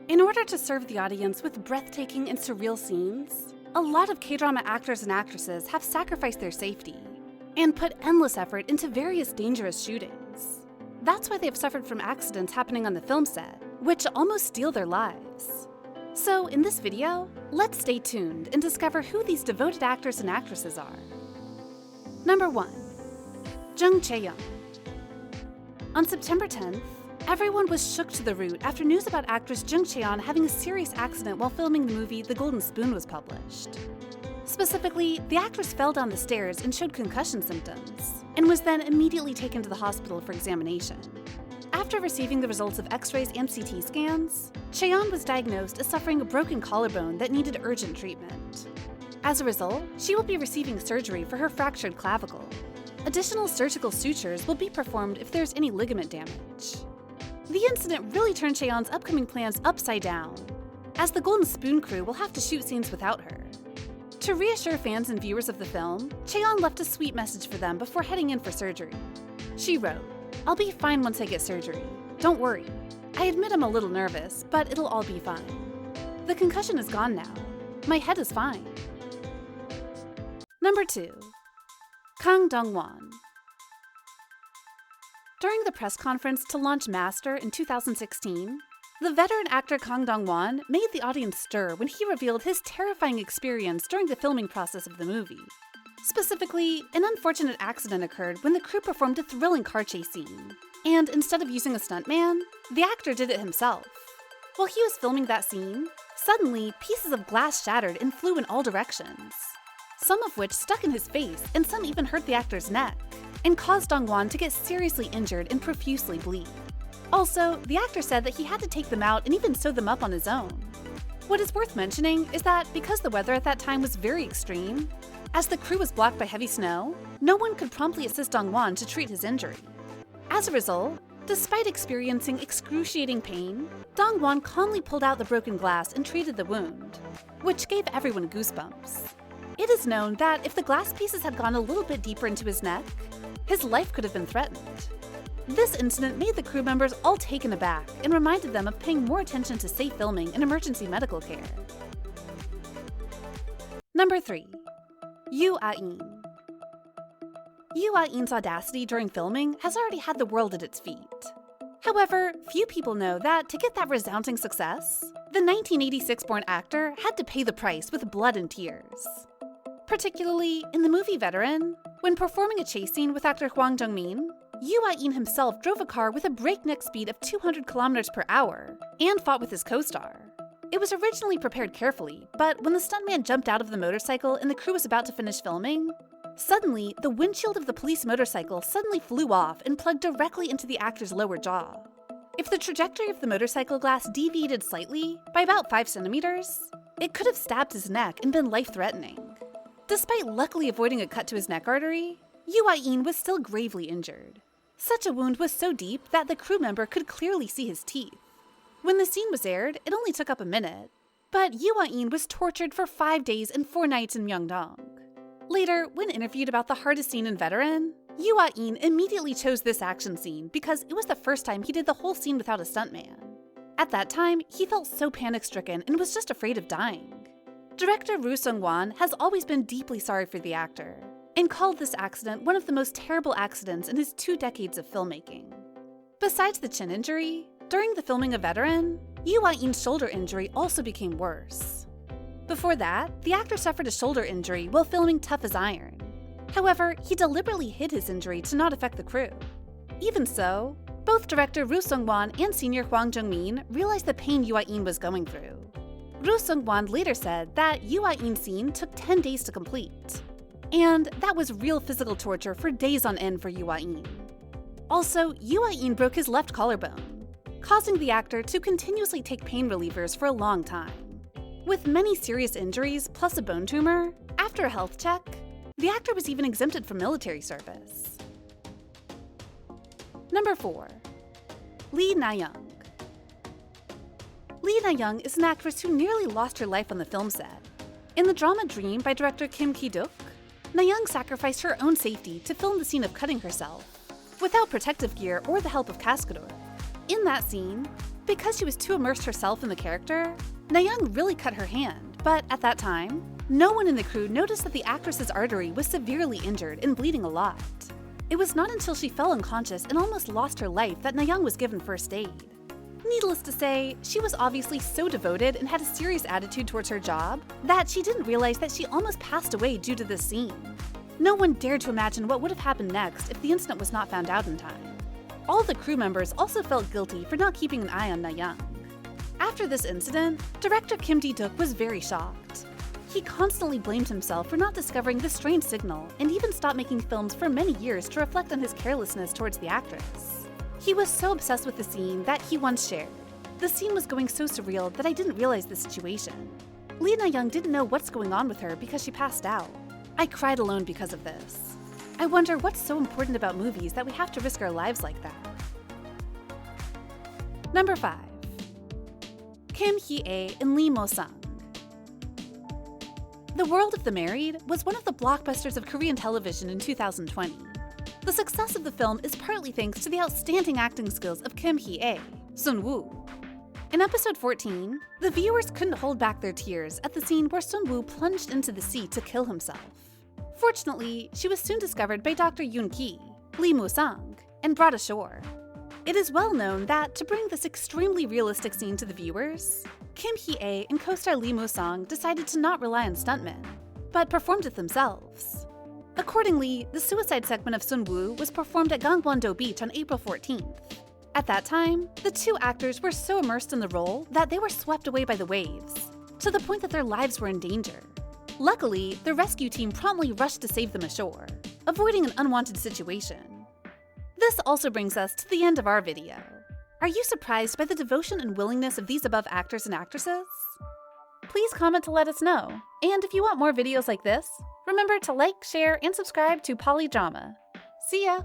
In order to serve the audience with breathtaking and surreal scenes, a lot of K-drama actors and actresses have sacrificed their safety and put endless effort into various dangerous shootings. That's why they've suffered from accidents happening on the film set, which almost steal their lives. So in this video, let's stay tuned and discover who these devoted actors and actresses are. Number 1. Jeong Chaeyoung. On September 10th, everyone was shook to the root after news about actress Jeong Chaeyoung having a serious accident while filming the movie The Golden Spoon was published. Specifically, the actress fell down the stairs and showed concussion symptoms, and was then immediately taken to the hospital for examination. After receiving the results of X-rays and CT scans, Chaeyoung was diagnosed as suffering a broken collarbone that needed urgent treatment. As a result, she will be receiving surgery for her fractured clavicle. Additional surgical sutures will be performed if there's any ligament damage. The incident really turned Chaeyoung's upcoming plans upside down, as the Golden Spoon crew will have to shoot scenes without her. To reassure fans and viewers of the film, Chaeyoung left a sweet message for them before heading in for surgery. She wrote, "I'll be fine once I get surgery. Don't worry. I admit I'm a little nervous, but it'll all be fine. The concussion is gone now. My head is fine." Number 2. Kang Dongwon. During the press conference to launch Master in 2016, the veteran actor Kang Dongwon made the audience stir when he revealed his terrifying experience during the filming process of the movie. Specifically, an unfortunate accident occurred when the crew performed a thrilling car chase scene, and instead of using a stuntman, the actor did it himself. While he was filming that scene, suddenly pieces of glass shattered and flew in all directions, some of which stuck in his face and some even hurt the actor's neck, and caused Dongwon to get seriously injured and profusely bleed. Also, the actor said that he had to take them out and even sew them up on his own. What is worth mentioning is that because the weather at that time was very extreme, as the crew was blocked by heavy snow, no one could promptly assist Dongwon to treat his injury. As a result, despite experiencing excruciating pain, Dongwon calmly pulled out the broken glass and treated the wound, which gave everyone goosebumps. It is known that if the glass pieces had gone a little bit deeper into his neck, his life could have been threatened. This incident made the crew members all taken aback and reminded them of paying more attention to safe filming and emergency medical care. Number 3. Yoo Ah-in. Yoo Ah-in's audacity during filming has already had the world at its feet. However, few people know that to get that resounding success, the 1986-born actor had to pay the price with blood and tears. Particularly in the movie Veteran, when performing a chase scene with actor Hwang Jung-min, Yoo Ah-in himself drove a car with a breakneck speed of 200 kilometers per hour and fought with his co-star. It was originally prepared carefully, but when the stuntman jumped out of the motorcycle and the crew was about to finish filming, suddenly the windshield of the police motorcycle suddenly flew off and plugged directly into the actor's lower jaw. If the trajectory of the motorcycle glass deviated slightly, by about 5 centimeters, it could have stabbed his neck and been life-threatening. Despite luckily avoiding a cut to his neck artery, Yoo Ah-in was still gravely injured. Such a wound was so deep that the crew member could clearly see his teeth. When the scene was aired, it only took up a minute, but Yoo Ah-in was tortured for 5 days and 4 nights in Myeongdong. Later, when interviewed about the hardest scene in Veteran, Yoo Ah-in immediately chose this action scene because it was the first time he did the whole scene without a stuntman. At that time, he felt so panic-stricken and was just afraid of dying. Director Roo Sung-won has always been deeply sorry for the actor, and called this accident one of the most terrible accidents in his 2 decades of filmmaking. Besides the chin injury, during the filming of Veteran, Yoo Ah-in's shoulder injury also became worse. Before that, the actor suffered a shoulder injury while filming Tough as Iron. However, he deliberately hid his injury to not affect the crew. Even so, both director Roo Sung-won and senior Hwang Jung-min realized the pain Yoo Ah-in was going through. Roo Sung-won later said that Yoo Ah-in's scene took 10 days to complete, and that was real physical torture for days on end for Yoo Ah-in. Also, Yoo Ah-in broke his left collarbone, causing the actor to continuously take pain relievers for a long time. With many serious injuries plus a bone tumor, after a health check, the actor was even exempted from military service. Number 4. Lee Na-young. Lee Na-young is an actress who nearly lost her life on the film set. In the drama Dream by director Kim Ki-duk, Na-young sacrificed her own safety to film the scene of cutting herself, without protective gear or the help of cascador. In that scene, Because she was too immersed herself in the character, Nayoung really cut her hand, but at that time, no one in the crew noticed that the actress's artery was severely injured and bleeding a lot. It was not until she fell unconscious and almost lost her life that Nayoung was given first aid. Needless to say, she was obviously so devoted and had a serious attitude towards her job that she didn't realize that she almost passed away due to this scene. No one dared to imagine what would have happened next if the incident was not found out in time. All the crew members also felt guilty for not keeping an eye on Nayoung. After this incident, director Kim Ki-duk was very shocked. He constantly blamed himself for not discovering the strange signal and even stopped making films for many years to reflect on his carelessness towards the actress. He was so obsessed with the scene that he once shared, "The scene was going so surreal that I didn't realize the situation. Lee Na-young didn't know what's going on with her because she passed out. I cried alone because of this. I wonder what's so important about movies that we have to risk our lives like that." Number 5. Kim Hee-ae and Lee Mo-sung. The World of the Married was one of the blockbusters of Korean television in 2020. The success of the film is partly thanks to the outstanding acting skills of Kim Hee-ae, Sun-woo. In episode 14, the viewers couldn't hold back their tears at the scene where Sun-woo plunged into the sea to kill himself. Fortunately, she was soon discovered by Dr. Yoon-ki, Lee Mo-sung, and brought ashore. It is well known that to bring this extremely realistic scene to the viewers, Kim Hee-ae and co-star Lee Mo-sung decided to not rely on stuntmen, but performed it themselves. Accordingly, the suicide segment of Sun-woo was performed at Gangwon-do Beach on April 14th. At that time, the two actors were so immersed in the role that they were swept away by the waves, to the point that their lives were in danger. Luckily, the rescue team promptly rushed to save them ashore, avoiding an unwanted situation. This also brings us to the end of our video. Are you surprised by the devotion and willingness of these above actors and actresses? Please comment to let us know. And if you want more videos like this, remember to like, share, and subscribe to Kdrama. See ya!